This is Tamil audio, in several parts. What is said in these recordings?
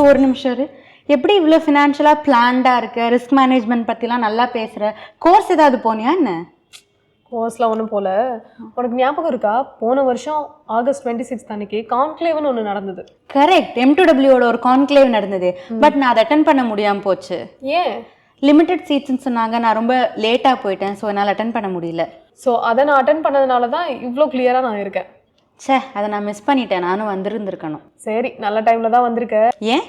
ஒரு நிமிஷம் இரு. எப்படி இவ்வளோ ஃபினான்ஷியலாக பிளான்டாக இருக்க, ரிஸ்க் மேனேஜ்மெண்ட் பற்றிலாம் நல்லா பேசுகிற, கோர்ஸ் ஏதாவது போனியா என்ன? கோர்ஸ்லாம் ஒன்றும் போல. உனக்கு ஞாபகம் இருக்கா, போன வருஷம் ஆகஸ்ட் 26 அன்னைக்கு கான்க்ளேவ்னு ஒன்று நடந்தது. கரெக்ட், M2Wோட ஒரு கான்க்ளேவ் நடந்தது. பட் நான் அதை அட்டன் பண்ண முடியாமல் போச்சு. ஏன்? லிமிட்டட் சீட்ஸ்ன்னு சொன்னாங்க. நான் ரொம்ப லேட்டாக போயிட்டேன். ஸோ என்னால் அட்டன் பண்ண முடியல. ஸோ அதை நான் அட்டன் பண்ணதுனால தான் இவ்வளோ கிளியராக நான் இருக்கேன். அதை நான் மிஸ் பண்ணிட்டேன். நானும் வந்திருந்துருக்கணும். சரி, நல்ல டைமில் தான் வந்திருக்க. ஏன்?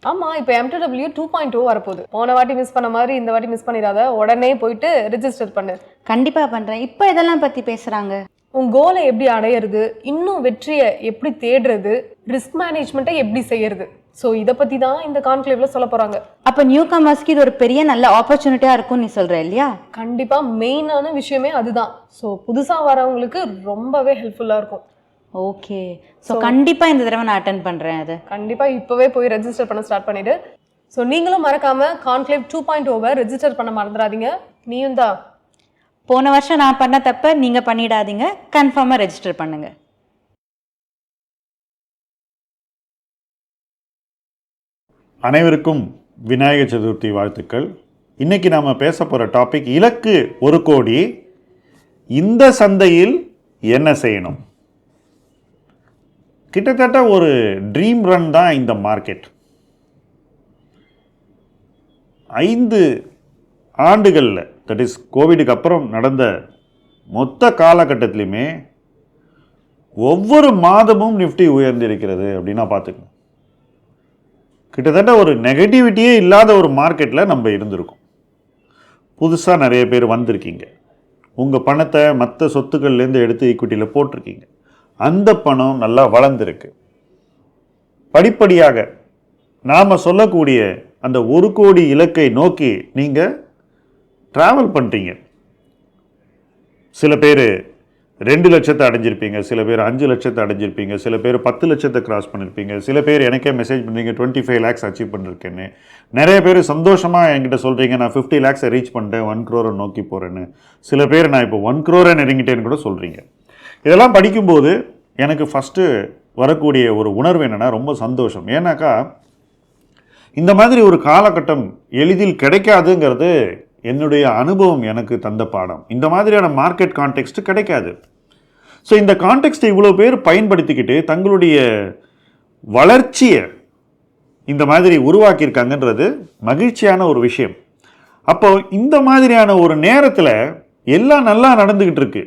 ஆமாம், இப்போ M2W 2.0 வரப்போகுது. போன வாட்டி மிஸ் பண்ண மாதிரி இந்த வாட்டி மிஸ் பண்ணிடாத. உடனே போயிட்டு ரிஜிஸ்டர் பண்ணு. கண்டிப்பாக பண்ணுறேன். இப்போ இதெல்லாம் பற்றி பேசுகிறாங்க. உன் கோலை எப்படி அடையிறது, இன்னும் வெற்றியை எப்படி தேடுறது, ரிஸ்க் மேனேஜ்மெண்ட்டை எப்படி செய்யறது, ஸோ இதை பற்றி தான் இந்த கான்க்ளேவ்ல சொல்ல போகிறாங்க. அப்போ நியூ கமர்ஸ்க்கு இது ஒரு பெரிய நல்ல ஆப்பர்ச்சுனிட்டியாக இருக்கும்னு நீ சொல்கிற இல்லையா? கண்டிப்பாக, மெயினான விஷயமே அதுதான். ஸோ புதுசாக வரவங்களுக்கு ரொம்பவே ஹெல்ப்ஃபுல்லாக இருக்கும். ஓகே, ஸோ கண்டிப்பாக இந்த தடவை நான் அட்டன் பண்ணுறேன். அது கண்டிப்பாக இப்போவே போய் ரெஜிஸ்டர் பண்ண ஸ்டார்ட் பண்ணிவிடு. ஸோ நீங்களும் மறக்காமல் கான்க்ளேவ் 2.0 ரெஜிஸ்டர் பண்ண மறந்துடாதீங்க. நீயும் தான். போன வருஷம் நான் பண்ண தப்ப நீங்கள் பண்ணிடாதீங்க. கன்ஃபார்மாக ரெஜிஸ்டர் பண்ணுங்க. அனைவருக்கும் விநாயகர் சதுர்த்தி வாழ்த்துக்கள். இன்னைக்கு நாம் பேச போகிற டாபிக் இலக்கு 1 கோடி. இந்த சந்தையில் என்ன செய்யணும்? கிட்டத்தட்ட ஒரு ட்ரீம் ரன் தான் இந்த மார்க்கெட். 5 ஆண்டுகளில், தட் இஸ் கோவிடுக்கு அப்புறம் நடந்த மொத்த காலகட்டத்திலையுமே ஒவ்வொரு மாதமும் நிஃப்டி உயர்ந்திருக்கிறது அப்படின்னா பார்த்துக்கணும். கிட்டத்தட்ட ஒரு நெகட்டிவிட்டியே இல்லாத ஒரு மார்க்கெட்டில் நம்ம இருந்திருக்கோம். புதுசாக நிறைய பேர் வந்திருக்கீங்க. உங்கள் பணத்தை மற்ற சொத்துக்கள்லேருந்து எடுத்து ஈக்விட்டியில் போட்டிருக்கீங்க. அந்த பணம் நல்லா வளர்ந்துருக்கு. படிப்படியாக நாம் சொல்லக்கூடிய அந்த 1 கோடி இலக்கை நோக்கி நீங்கள் ட்ராவல் பண்ணுறீங்க. சில பேர் 2 லட்சத்தை அடைஞ்சிருப்பீங்க, சில பேர் 5 லட்சத்தை அடைஞ்சிருப்பீங்க, சில பேர் 10 லட்சத்தை கிராஸ் பண்ணியிருப்பீங்க, சில பேர் எனக்கே மெசேஜ் பண்ணுறீங்க 25 lakhs அச்சீவ் பண்ணிருக்கேன்னு. நிறைய பேர் சந்தோஷமாக என்கிட்ட சொல்கிறீங்க நான் 50 lakhs ரீச் பண்ணிட்டேன், 1 crore நோக்கி போகிறேன்னு. சில பேர் நான் இப்போ 1 crore நெருங்கிட்டேன்னு கூட சொல்கிறீங்க. இதெல்லாம் படிக்கும்போது எனக்கு ஃபஸ்ட்டு வரக்கூடிய ஒரு உணர்வு என்னென்னா ரொம்ப சந்தோஷம். ஏன்னாக்கா இந்த மாதிரி ஒரு காலகட்டம் எளிதில் கிடைக்காதுங்கிறது என்னுடைய அனுபவம் எனக்கு தந்த பாடம். இந்த மாதிரியான மார்க்கெட் கான்டெக்ஸ்ட் கிடைக்காது. ஸோ இந்த கான்டெக்ஸ்ட்டை இவ்வளோ பேர் பயன்படுத்திக்கிட்டு தங்களுடைய வளர்ச்சியை இந்த மாதிரி உருவாக்கியிருக்காங்கன்றது மகிழ்ச்சியான ஒரு விஷயம். அப்போது இந்த மாதிரியான ஒரு நேரத்தில் எல்லாம் நல்லா நடந்துக்கிட்டு இருக்கு.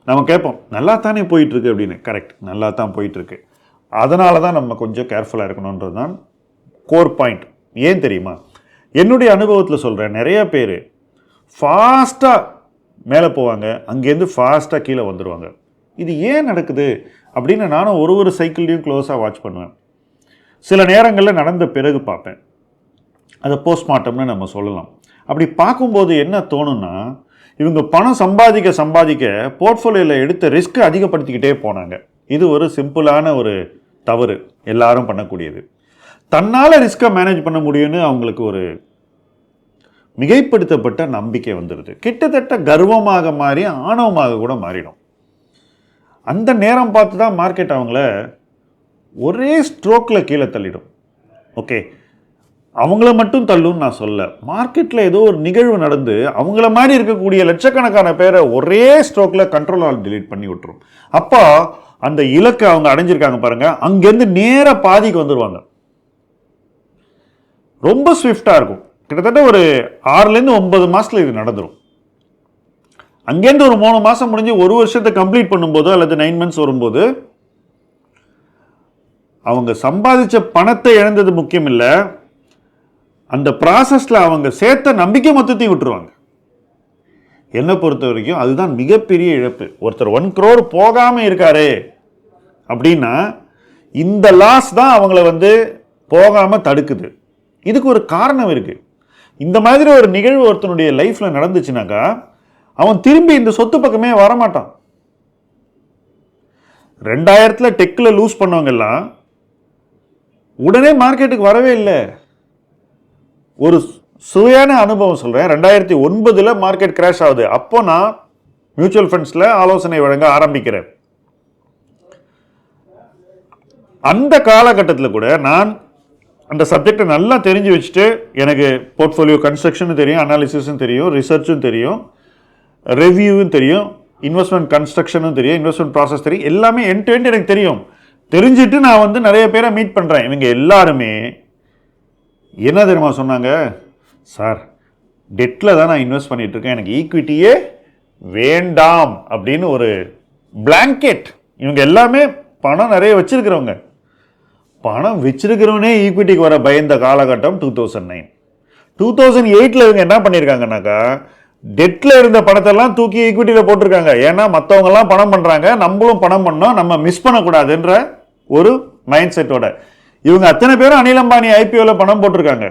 நம்ம கேட்போம் நல்லா தானே போயிட்டுருக்கு அப்படின்னு. கரெக்ட், நல்லா தான் போயிட்டுருக்கு. அதனால தான் நம்ம கொஞ்சம் கேர்ஃபுல்லாக இருக்கணுன்றது தான் கோர் பாயிண்ட். ஏன் தெரியுமா? என்னுடைய அனுபவத்தில் சொல்கிறேன், நிறைய பேர் ஃபாஸ்ட்டாக மேலே போவாங்க, அங்கேருந்து ஃபாஸ்ட்டாக கீழே வந்துடுவாங்க. இது ஏன் நடக்குது அப்படின்னு நானும் ஒரு சைக்கிள்லையும் க்ளோஸாக வாட்ச் பண்ணுவேன். சில நேரங்களில் நடந்த பிறகு பார்ப்பேன். அதை போஸ்ட்மார்ட்டம்னு நம்ம சொல்லலாம். அப்படி பார்க்கும்போது என்ன தோணுன்னா, இவங்க பணம் சம்பாதிக்க போர்ட்ஃபோலியோவில் எடுத்த ரிஸ்க்கு அதிகப்படுத்திக்கிட்டே போனாங்க. இது ஒரு சிம்பிளான ஒரு தவறு, எல்லாரும் பண்ணக்கூடியது. தன்னால் ரிஸ்க்கை மேனேஜ் பண்ண முடியும்னு அவங்களுக்கு ஒரு மிகைப்படுத்தப்பட்ட நம்பிக்கை வந்துடுது. கிட்டத்தட்ட கர்வமாக மாறி ஆணவமாக கூட மாறிடும். அந்த நேரம் பார்த்து தான் மார்க்கெட் அவங்கள ஒரே ஸ்ட்ரோக்கில் கீழே தள்ளிடும். ஓகே, அவங்கள மட்டும் தள்ளுன்னு நான் சொல்ல, மார்க்கெட்டில் ஏதோ ஒரு நிகழ்வு நடந்து அவங்கள மாதிரி இருக்கக்கூடிய லட்சக்கணக்கான பேரை ஒரே ஸ்ட்ரோக்கில் கண்ட்ரோலால் டிலீட் பண்ணி விட்டுரும். அப்போ அந்த இலக்கை அவங்க அடைஞ்சிருக்காங்க பாருங்க, அங்கேருந்து நேராக பாதிக்கு வந்துடுவாங்க. ரொம்ப ஸ்விஃப்டாக இருக்கும். கிட்டத்தட்ட ஒரு 6லேருந்து 9 மாதத்தில் இது நடந்துடும். அங்கேருந்து ஒரு 3 மாதம் முடிஞ்சு 1 வருஷத்தை கம்ப்ளீட் பண்ணும்போது அல்லது 9 months வரும்போது அவங்க சம்பாதிச்ச பணத்தை இழந்தது முக்கியம் இல்லை, அந்த ப்ராசஸில் அவங்க சேர்த்த நம்பிக்கை மொத்தத்தையும் விட்டுருவாங்க. என்னை பொறுத்த வரைக்கும் அதுதான் மிகப்பெரிய இழப்பு. ஒருத்தர் 1 crore போகாமல் இருக்காரு அப்படின்னா இந்த லாஸ் தான் அவங்கள போகாமல் தடுக்குது. இதுக்கு ஒரு காரணம் இருக்குது. இந்த மாதிரி ஒரு நிகழ்வு ஒருத்தனுடைய லைஃப்பில் நடந்துச்சுனாக்கா அவன் திரும்பி இந்த சொத்து பக்கமே வரமாட்டான். 2000 டெக்கில் லூஸ் பண்ணவங்க எல்லாம் உடனே மார்க்கெட்டுக்கு வரவே இல்லை. ஒரு சுவையான அனுபவம் சொல்கிறேன். 2009 மார்க்கெட் கிராஷ் ஆகுது. அப்போ நான் மியூச்சுவல் ஃபண்ட்ஸில் ஆலோசனை வழங்க ஆரம்பிக்கிறேன். அந்த காலகட்டத்தில் கூட நான் அந்த சப்ஜெக்டை நல்லா தெரிஞ்சு வச்சுட்டு எனக்கு போர்ட்ஃபோலியோ கன்ஸ்ட்ரக்ஷனும் தெரியும், அனாலிசிஸும் தெரியும், ரிசர்ச்சும் தெரியும், ரிவ்யூவும் தெரியும், இன்வெஸ்ட்மெண்ட் கன்ஸ்ட்ரக்ஷனும் தெரியும், இன்வெஸ்ட்மெண்ட் ப்ராசஸ் தெரியும், எல்லாமே எண்ட் டு எண்ட் எனக்கு தெரியும். தெரிஞ்சுட்டு நான் வந்து நிறைய பேரை மீட் பண்ணுறேன். இவங்க எல்லாருமே என்ன தெரியுமா சொன்னாங்க? சார், டெட்டில் தான் நான் இன்வெஸ்ட் பண்ணிட்டு இருக்கேன், எனக்கு ஈக்விட்டியே வேண்டாம் அப்படின்னு ஒரு பிளாங்கெட். இவங்க எல்லாமே பணம் நிறைய வச்சிருக்கிறவங்க. பணம் வச்சிருக்கிறவனே ஈக்விட்டிக்கு வர பயந்த காலகட்டம் 2009. 2008 இவங்க என்ன பண்ணியிருக்காங்கன்னாக்கா, டெட்டில் இருந்த பணத்தெல்லாம் தூக்கி ஈக்விட்டியில் போட்டிருக்காங்க. ஏன்னா மற்றவங்கெல்லாம் பணம் பண்ணுறாங்க, நம்மளும் பணம் பண்ணோம், நம்ம மிஸ் பண்ணக்கூடாதுன்ற ஒரு மைண்ட் செட்டோட இவங்க அத்தனை பேரும் அனில் அம்பானி ஐபிஓவில் பணம் போட்டிருக்காங்க,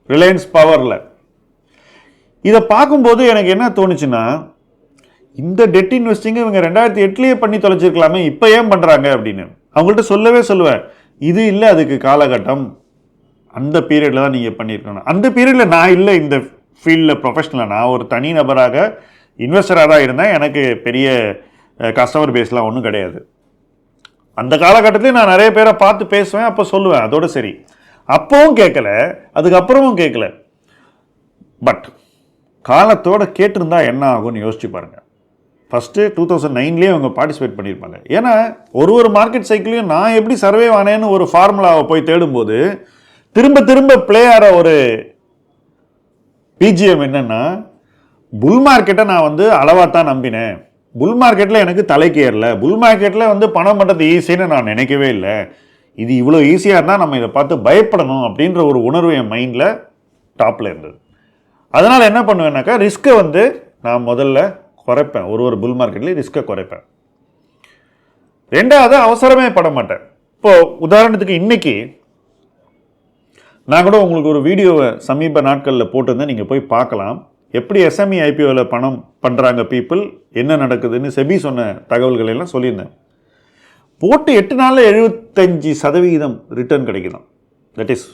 ரிலையன்ஸ் பவரில். இதை பார்க்கும்போது எனக்கு என்ன தோணுச்சுன்னா, இந்த டெட் இன்வெஸ்டிங்கை இவங்க 2008 பண்ணி தொலைச்சிருக்கலாமே, இப்போ ஏன் பண்ணுறாங்க அப்படின்னு அவங்கள்ட்ட சொல்லுவேன். இது இல்லை அதுக்கு காலகட்டம், அந்த பீரியடில் தான் நீங்கள் பண்ணியிருக்கணும். அந்த பீரியடில் நான் இல்லை இந்த ஃபீல்டில் ப்ரொஃபஷனலாக, நான் ஒரு தனி நபராக இன்வெஸ்டராக தான் இருந்தேன். எனக்கு பெரிய கஸ்டமர் பேஸ்லாம் ஒன்றும் கிடையாது. அந்த காலகட்டத்திலே நான் நிறைய பேரை பார்த்து பேசுவேன், அப்போ சொல்லுவேன், அதோட சரி. அப்பவும் கேட்கல, அதுக்கப்புறமும் கேட்கல. பட் காலத்தோட கேட்டிருந்தா என்ன ஆகும்னு யோசிச்சு பாருங்கள். ஃபஸ்ட்டு 2009 அவங்க பார்ட்டிசிபேட் பண்ணியிருப்பாங்க. ஏன்னா ஒரு மார்க்கெட் சைக்கிளையும் நான் எப்படி சர்வே ஆனேன்னு ஒரு ஃபார்முலாவை போய் தேடும்போது திரும்ப பிளே ஆகிற ஒரு பிஜிஎம் என்னன்னா, புல் மார்க்கெட்டை நான் வந்து அளவாக தான் நம்பினேன், புல் மார்க்கெட்டில் எனக்கு தலைக்கு ஏறல, புல் மார்க்கெட்டில் வந்து பணம் பண்ணுறது ஈஸின்னு நான் நினைக்கவே இல்லை, இது இவ்வளோ ஈஸியாக இருந்தால் நம்ம இதை பார்த்து பயப்படணும் அப்படின்ற ஒரு உணர்வு என் மைண்டில் டாப்பில் இருந்தது. அதனால் என்ன பண்ணுவேன்னாக்கா, ரிஸ்க்கை வந்து நான் முதல்ல குறைப்பேன், ஒரு புல் மார்க்கெட்லேயும் ரிஸ்க்கை குறைப்பேன். ரெண்டாவது, அவசரமே பட மாட்டேன். இப்போது உதாரணத்துக்கு இன்னைக்கு நான் கூட உங்களுக்கு ஒரு வீடியோவை சமீப நாட்களில் போட்டிருந்தேன், நீங்கள் போய் பார்க்கலாம். எப்படி எஸ்எம்இ ஐபிஓவில் பணம் பண்ணுறாங்க பீப்புள், என்ன நடக்குதுன்னு செபி சொன்ன தகவல்கள் எல்லாம் சொல்லியிருந்தேன். போட்டு 8 நாளில் 75% ரிட்டர்ன் கிடைக்குதான். தட் இஸ்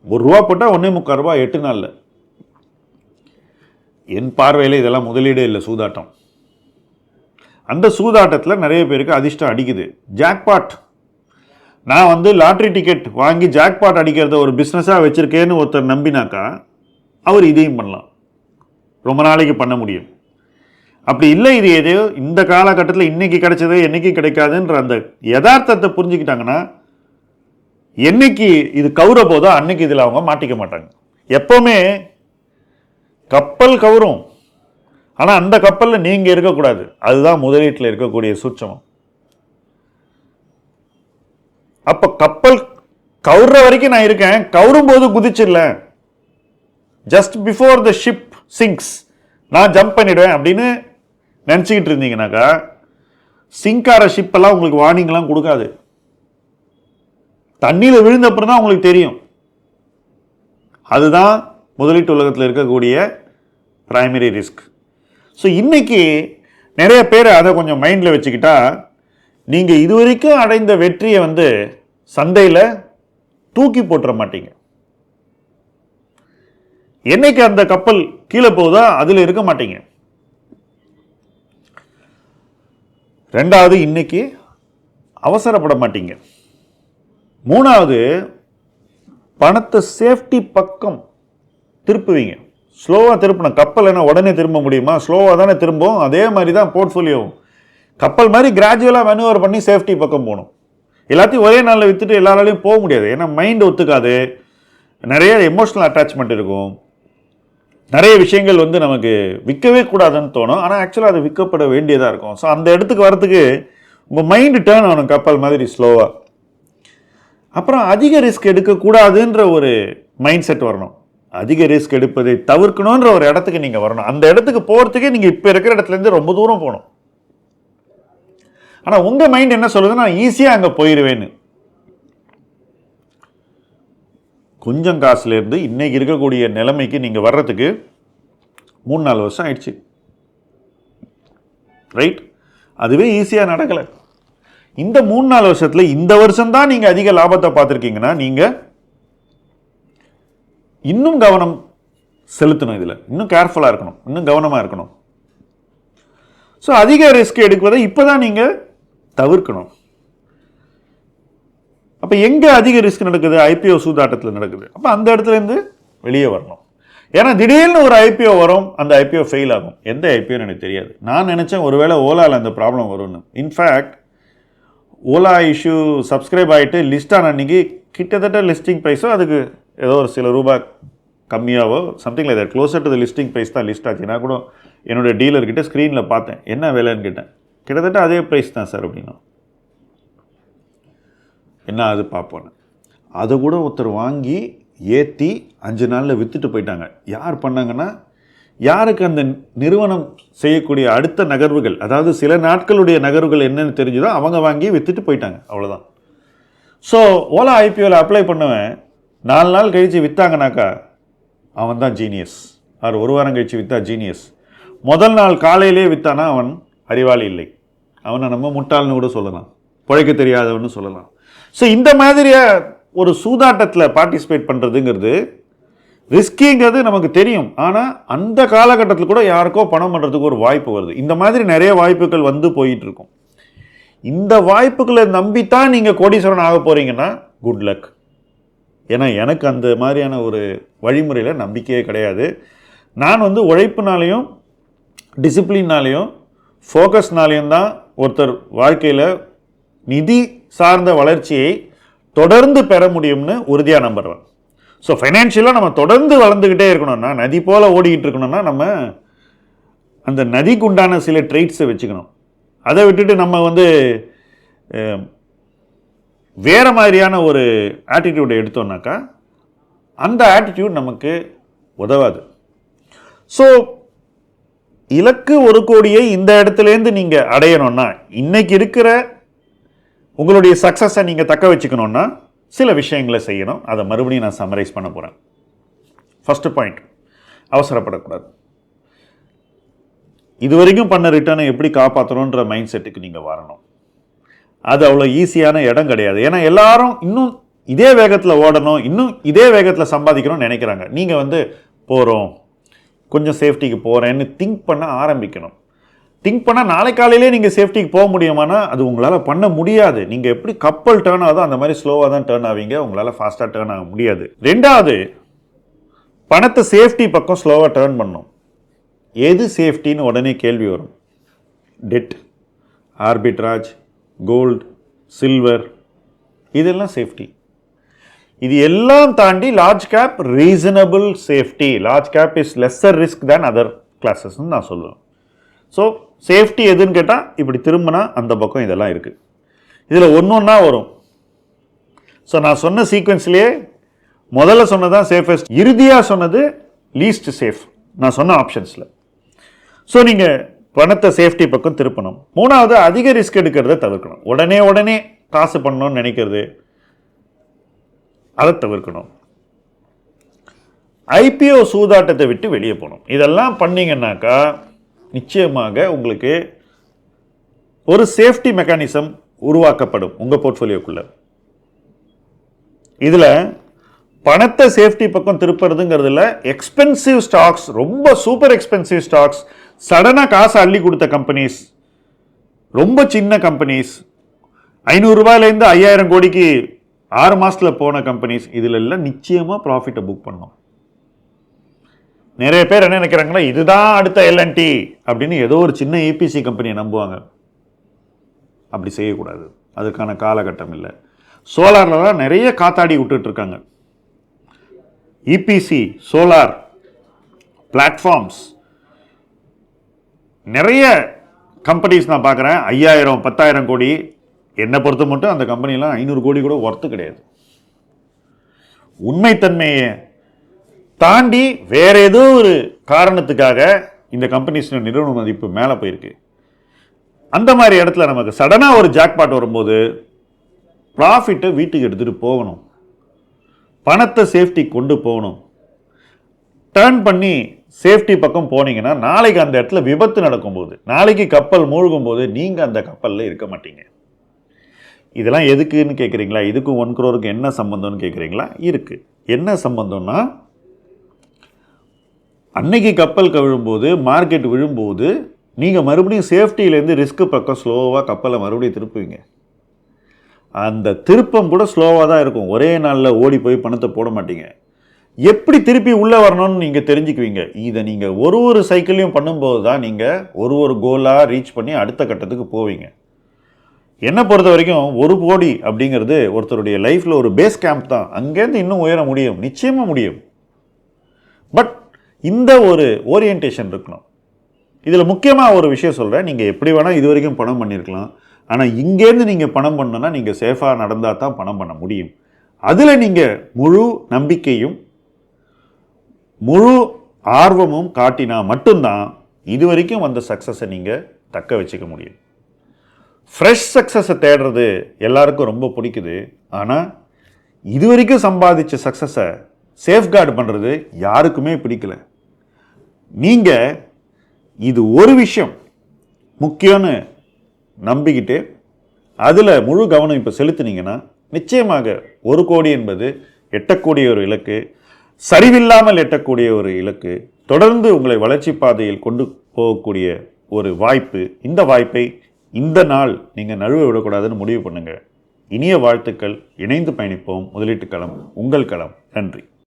₹1 போட்டால் 1.25 ரூபா 8 நாளில். என் பார்வையில் இதெல்லாம் முதலீடே இல்லை, சூதாட்டம். அந்த சூதாட்டத்தில் நிறைய பேருக்கு அதிர்ஷ்டம் அடிக்குது. ஜாக்பாட், நான் வந்து லாட்ரி டிக்கெட் வாங்கி ஜாக்பாட் அடிக்கிறத ஒரு பிஸ்னஸாக வச்சுருக்கேன்னு ஒருத்தர் நம்பினாக்கா அவர் இதையும் பண்ணலாம், ரொம்ப நாளைக்கு பண்ண முடியும். அப்படி இல்லை, இது எதையோ இந்த காலகட்டத்தில் இன்னைக்கு கிடைச்சது என்னைக்கு கிடைக்காதுன்ற அந்த யதார்த்தத்தை புரிஞ்சுக்கிட்டாங்கன்னா, என்னைக்கு இது கவுர போதோ அன்னைக்கு இதில் அவங்க மாட்டிக்க மாட்டாங்க. எப்போவுமே கப்பல் கவுரும், ஆனால் அந்த கப்பலில் நீங்கள் இருக்கக்கூடாது. அதுதான் முதலீட்டில் இருக்கக்கூடிய சூட்சமம். அப்போ கப்பல் கவுற வரைக்கும் நான் இருக்கேன், கவுரும் போது குதிச்சிடல, just before the ship sinks நான் ஜம்ப் பண்ணிடுவேன் அப்படின்னு நினச்சிக்கிட்டு இருந்தீங்கன்னாக்கா, சிங்கார ஷிப்பெல்லாம் உங்களுக்கு வார்னிங்லாம் கொடுக்காது. தண்ணியில் விழுந்தப்புறம் தான் உங்களுக்கு தெரியும். அதுதான் முதலீட்டு உலகத்தில் இருக்கக்கூடிய பிரைமரி ரிஸ்க். ஸோ இன்னைக்கு நிறைய பேர் அதை கொஞ்சம் மைண்டில் வச்சுக்கிட்டா, நீங்கள் இதுவரைக்கும் அடைந்த வெற்றியை வந்து சந்தையில் தூக்கி போட்டுற மாட்டீங்க. என்னைக்கு அந்த கப்பல் கீழே போகுதோ அதில் இருக்க மாட்டீங்க. ரெண்டாவது, இன்னைக்கு அவசரப்பட மாட்டீங்க. மூணாவது, பணத்தை சேஃப்டி பக்கம் திருப்புவீங்க. ஸ்லோவாக திருப்பணும். கப்பல் என்ன உடனே திரும்ப முடியுமா? ஸ்லோவாக தானே திரும்பும். அதே மாதிரி தான் போர்ட்ஃபோலியோ, கப்பல் மாதிரி கிராஜுவலாக மேனுவர் பண்ணி சேஃப்டி பக்கம் போகணும். எல்லாத்தையும் ஒரே நாளில் விற்றுட்டு எல்லாராலையும் போக முடியாது. ஏன்னா மைண்ட் ஒத்துக்காது, நிறைய எமோஷனல் அட்டாச்மெண்ட் இருக்கும், நிறைய விஷயங்கள் வந்து நமக்கு விற்கவே கூடாதுன்னு தோணும், ஆனால் ஆக்சுவலாக அது விற்கப்பட வேண்டியதாக இருக்கும். ஸோ அந்த இடத்துக்கு வரத்துக்கு உங்கள் மைண்டு டேர்ன் ஆகணும் கப்பல் மாதிரி ஸ்லோவாக. அப்புறம் அதிக ரிஸ்க் எடுக்கக்கூடாதுன்ற ஒரு மைண்ட் செட் வரணும். அதிக ரிஸ்க் எடுப்பதை தவிர்க்கணுன்ற ஒரு இடத்துக்கு நீங்கள் வரணும். அந்த இடத்துக்கு போகிறதுக்கே நீங்கள் இப்போ இருக்கிற இடத்துலேருந்து ரொம்ப தூரம் போகணும். ஆனால் உங்கள் மைண்ட் என்ன சொல்லுது, நான் ஈஸியாக அங்கே போயிடுவேன்னு. கொஞ்சம் காசுலேருந்து இன்னைக்கு இருக்கக்கூடிய நிலைமைக்கு நீங்கள் வர்றதுக்கு 3-4 வருஷம் ஆயிடுச்சு, ரைட்? அதுவே ஈஸியாக நடக்கலை. இந்த 3-4 வருஷத்தில் இந்த வருஷம்தான் நீங்கள் அதிக லாபத்தை பார்த்துருக்கீங்கன்னா, நீங்கள் இன்னும் கவனம் செலுத்தணும், இதில் இன்னும் கேர்ஃபுல்லாக இருக்கணும், இன்னும் கவனமாக இருக்கணும். ஸோ அதிக ரிஸ்க் எடுப்பதை இப்போ தான் நீங்கள் தவிர்க்கணும். அப்போ எங்கே அதிக ரிஸ்க் நடக்குது? ஐபிஓ சூதாட்டத்தில் நடக்குது. அப்போ அந்த இடத்துலேருந்து வெளியே வரணும். ஏன்னா திடீர்னு ஒரு ஐபிஓ வரும், அந்த ஐபிஓ ஃபெயில் ஆகும். எந்த ஐபிஓன்னு எனக்கு தெரியாது. நான் நினச்சேன் ஒருவேளை ஓலாவில் அந்த ப்ராப்ளம் வரும்னு. இன்ஃபேக்ட் ஓலா இஷ்யூ சப்ஸ்கிரைப் ஆகிட்டு லிஸ்ட் ஆன அன்றைக்கி கிட்டத்தட்ட லிஸ்டிங் ப்ரைஸோ அதுக்கு ஏதோ ஒரு சில ரூபாய் கம்மியாவோ something like that, closer to the listing price தான் லிஸ்ட் ஆச்சு. நான் கூட என்னுடைய டீலர்கிட்ட ஸ்க்ரீனில் பார்த்தேன், என்ன விலைன்னு கேட்டேன். கிட்டத்தட்ட அதே ப்ரைஸ் தான் சார் அப்படின்னா. என்ன அது பார்ப்போன்னு அதை கூட ஒருத்தர் வாங்கி ஏற்றி 5 நாளில் விற்றுட்டு போயிட்டாங்க. யார் பண்ணாங்கன்னா, யாருக்கு அந்த நிறுவனம் செய்யக்கூடிய அடுத்த நகர்வுகள், அதாவது சில நாட்களுடைய நகர்வுகள் என்னென்னு தெரிஞ்சுதோ அவங்க வாங்கி விற்றுட்டு போயிட்டாங்க, அவ்வளோதான். ஸோ ஓலா ஐபிஓவில் அப்ளை பண்ணுவேன், 4 நாள் கழித்து விற்றாங்கனாக்கா அவன் தான் ஜீனியஸ். அவர் 1 வாரம் கழித்து விற்றா ஜீனியஸ். முதல் நாள் காலையிலே விற்றானா அவன் அறிவாளி இல்லை, அவனை நம்ம முட்டாள்னு கூட சொல்லலாம், பிழைக்க தெரியாதவன்னு சொல்லலாம். ஸோ இந்த மாதிரியா ஒரு சூதாட்டத்தில் பார்ட்டிசிபேட் பண்ணுறதுங்கிறது ரிஸ்கிங்கிறது நமக்கு தெரியும். ஆனால் அந்த காலகட்டத்தில் கூட யாருக்கோ பணம் பண்ணுறதுக்கு ஒரு வாய்ப்பு வருது. இந்த மாதிரி நிறைய வாய்ப்புகள் வந்து போயிட்டு இருக்கும். இந்த வாய்ப்புகளை நம்பித்தான் நீங்கள் கோடீஸ்வரன் ஆக போகிறீங்கன்னா குட் லக். ஏன்னா எனக்கு அந்த மாதிரியான ஒரு வழிமுறையில் நம்பிக்கையே கிடையாது. நான் உழைப்புனாலையும் டிசிப்ளின்னாலையும் ஃபோக்கஸ்னாலையும் தான் ஒருத்தர் வாழ்க்கையில் நிதி சார்ந்த வளர்ச்சியை தொடர்ந்து பெற முடியும்னு உறுதியாக நம்புறேன். ஸோ ஃபைனான்ஷியலாக நம்ம தொடர்ந்து வளர்ந்துக்கிட்டே இருக்கணும்னா, நதி போல் ஓடிக்கிட்டு இருக்கணும்னா, நம்ம அந்த நதிக்கு உண்டான சில ட்ரெய்ட்ஸை வச்சுக்கணும். அதை விட்டுட்டு நம்ம வேறு மாதிரியான ஒரு ஆட்டிடியூடை எடுத்தோம்னாக்கா அந்த ஆட்டிடியூட் நமக்கு உதவாது. ஸோ இலக்கு 1 கோடியை இந்த இடத்துலேருந்து நீங்கள் அடையணும்னா, இன்னைக்கு இருக்கிற உங்களுடைய சக்ஸஸை நீங்கள் தக்க வச்சுக்கணுன்னா சில விஷயங்களை செய்யணும். அதை மறுபடியும் நான் சம்மரைஸ் பண்ண போகிறேன். ஃபஸ்ட்டு பாயிண்ட், அவசரப்படக்கூடாது. இது வரைக்கும் பண்ண ரிட்டர்னை எப்படி காப்பாற்றணுன்ற மைண்ட் செட்டுக்கு நீங்கள் வரணும். அது அவ்வளோ ஈஸியான இடம் கிடையாது. ஏன்னா எல்லாரும் இன்னும் இதே வேகத்தில் ஓடணும், இன்னும் இதே வேகத்தில் சம்பாதிக்கணும்னு நினைக்கிறாங்க. நீங்கள் போகிறோம், கொஞ்சம் சேஃப்டிக்கு போகிறேன்னு திங்க் பண்ண ஆரம்பிக்கணும். திங்க் பண்ணால் நாளை காலையிலே நீங்கள் சேஃப்டிக்கு போக முடியுமானா அது உங்களால் பண்ண முடியாது. நீங்கள் எப்படி கப்பல் டேர்ன் ஆகுதோ அந்த மாதிரி ஸ்லோவாக தான் டேர்ன் ஆவீங்க, உங்களால் ஃபாஸ்ட்டாக டேர்ன் ஆக முடியாது. 2வது, பணத்தை சேஃப்டி பக்கம் ஸ்லோவாக டேர்ன் பண்ணணும். எது சேஃப்டின்னு உடனே கேள்வி வரும். டெட், ஆர்பிட்ராஜ், கோல்டு, சில்வர், இதெல்லாம் சேஃப்டி. இது எல்லாம் தாண்டி large cap reasonable safety. Large cap is lesser risk than other கிளாஸஸ்ன்னு நான் சொல்லுவேன். ஸோ சேஃப்டி எதுன்னு கேட்டால் இப்படி திரும்பினா அந்த பக்கம் இதெல்லாம் இருக்குது. இதில் ஒன்றா வரும். ஸோ நான் சொன்ன சீக்வன்ஸ்லேயே முதல்ல சொன்னதான் சேஃபஸ்ட், இறுதியாக சொன்னது லீஸ்ட் சேஃப் நான் சொன்ன ஆப்ஷன்ஸில். ஸோ நீங்கள் பணத்தை சேஃப்டி பக்கம் திருப்பணும். 3வது, அதிக ரிஸ்க் எடுக்கிறத தவிர்க்கணும். உடனே காசு பண்ணணும்னு நினைக்கிறது, அதை தவிர்க்கணும். ஐபிஓ சூதாட்டத்தை விட்டு வெளியே போகணும். இதெல்லாம் பண்ணிங்கன்னாக்கா நிச்சயமாக உங்களுக்கு ஒரு சேஃப்டி மெக்கானிசம் உருவாக்கப்படும் உங்கள் போர்ட்ஃபோலியோக்குள்ள. இதில் பணத்தை சேஃப்டி பக்கம் திருப்புறதுங்கிறதுல எக்ஸ்பென்சிவ் ஸ்டாக்ஸ், ரொம்ப சூப்பர் எக்ஸ்பென்சிவ் ஸ்டாக்ஸ், சடனாக காசு அள்ளி கொடுத்த கம்பெனிஸ், ரொம்ப சின்ன கம்பெனிஸ், 500 ரூபாயிலேருந்து 5000 கோடிக்கு 6 மாதத்தில் போன கம்பெனிஸ், இதில் எல்லாம் நிச்சயமாக ப்ராஃபிட்டை புக் பண்ணணும். நிறைய பேர் என்ன நினைக்கிறாங்களா, இதுதான் அடுத்த எல்என்டி அப்படின்னு ஏதோ ஒரு சின்ன ஏபிசி கம்பெனியை நம்புவாங்க. அப்படி செய்யக்கூடாது, அதுக்கான காலகட்டம் இல்லை. சோலாரில் தான் நிறைய காத்தாடி விட்டுட்டு இருக்காங்க. இபிசி, சோலார் பிளாட்ஃபார்ம்ஸ், நிறைய கம்பெனிஸ் நான் பார்க்குறேன். 5000 10,000 கோடி. என்னை பொறுத்த மட்டும் அந்த கம்பெனிலாம் 500 கோடி கூட ஒர்த்து கிடையாது. உண்மைத்தன்மையை தாண்டி வேற ஏதோ ஒரு காரணத்துக்காக இந்த கம்பெனிஸ் நிறுவன மதிப்பு மேலே போயிருக்கு. அந்த மாதிரி இடத்துல நமக்கு சடனாக ஒரு ஜாக்பாட் வரும்போது ப்ராஃபிட்டை வீட்டுக்கு எடுத்துகிட்டு போகணும், பணத்தை சேஃப்டி கொண்டு போகணும். டர்ன் பண்ணி சேஃப்டி பக்கம் போனீங்கன்னா நாளைக்கு அந்த இடத்துல விபத்து நடக்கும்போது, நாளைக்கு கப்பல் மூழ்கும் போது நீங்கள் அந்த கப்பலில் இருக்க மாட்டீங்க. இதெல்லாம் எதுக்குன்னு கேட்குறீங்களா? இதுக்கும் 1 crore என்ன சம்பந்தம்னு கேட்குறீங்களா? இருக்குது. என்ன சம்பந்தம்னா, அன்னைக்கு கப்பல் கவிழும்போது, மார்க்கெட் விழும்போது நீங்கள் மறுபடியும் சேஃப்டியிலேருந்து ரிஸ்க் பக்கம் ஸ்லோவாக கப்பலை மறுபடியும் திருப்புவீங்க. அந்த திருப்பம் கூட ஸ்லோவாக தான் இருக்கும். ஒரே நாளில் ஓடி போய் பணத்தை போட மாட்டீங்க. எப்படி திருப்பி உள்ளே வரணும்னு நீங்கள் தெரிஞ்சுக்குவீங்க. இதை நீங்கள் ஒரு சைக்கிளையும் பண்ணும்போது தான் நீங்கள் ஒரு கோலாக ரீச் பண்ணி அடுத்த கட்டத்துக்கு போவீங்க. என்னை பொறுத்த வரைக்கும் 1 கோடி அப்படிங்கிறது ஒருத்தருடைய லைஃப்பில் ஒரு பேஸ் கேம்ப் தான். அங்கேருந்து இன்னும் உயர முடியும், நிச்சயமாக முடியும். பட் இந்த ஒரு ஓரியன்டேஷன் இருக்கணும். இதில் முக்கியமாக ஒரு விஷயம் சொல்கிறேன். நீங்கள் எப்படி வேணால் இது வரைக்கும் பணம் பண்ணியிருக்கலாம். ஆனால் இங்கேருந்து நீங்கள் பணம் பண்ணணுன்னா நீங்கள் சேஃபாக நடந்தால் தான் பணம் பண்ண முடியும். அதில் நீங்கள் முழு நம்பிக்கையும் முழு ஆர்வமும் காட்டினா மட்டும்தான் இது வரைக்கும் வந்த சக்ஸஸை நீங்கள் தக்க வச்சுக்க முடியும். ஃப்ரெஷ் சக்ஸஸை தேடுறது எல்லாருக்கும் ரொம்ப பிடிக்குது. ஆனால் இது வரைக்கும் சம்பாதிச்ச சக்ஸஸை சேஃப்கார்டு பண்ணுறது யாருக்குமே பிடிக்கல. நீங்கள் இது ஒரு விஷயம் முக்கியம்னு நம்பிக்கிட்டு அதில் முழு கவனம் இப்போ செலுத்தினீங்கன்னா நிச்சயமாக 1 கோடி என்பது எட்டக்கூடிய ஒரு இலக்கு, சரிவில்லாமல் எட்டக்கூடிய ஒரு இலக்கு, தொடர்ந்து உங்களை வளர்ச்சி பாதையில் கொண்டு போகக்கூடிய ஒரு வாய்ப்பு. இந்த வாய்ப்பை இந்த நாள் நீங்கள் நழுவ விடக்கூடாதுன்னு முடிவு பண்ணுங்கள். இனிய வாழ்த்துக்கள். இணைந்து பயணிப்போம். முதலீட்டு களம் உங்கள் களம். நன்றி.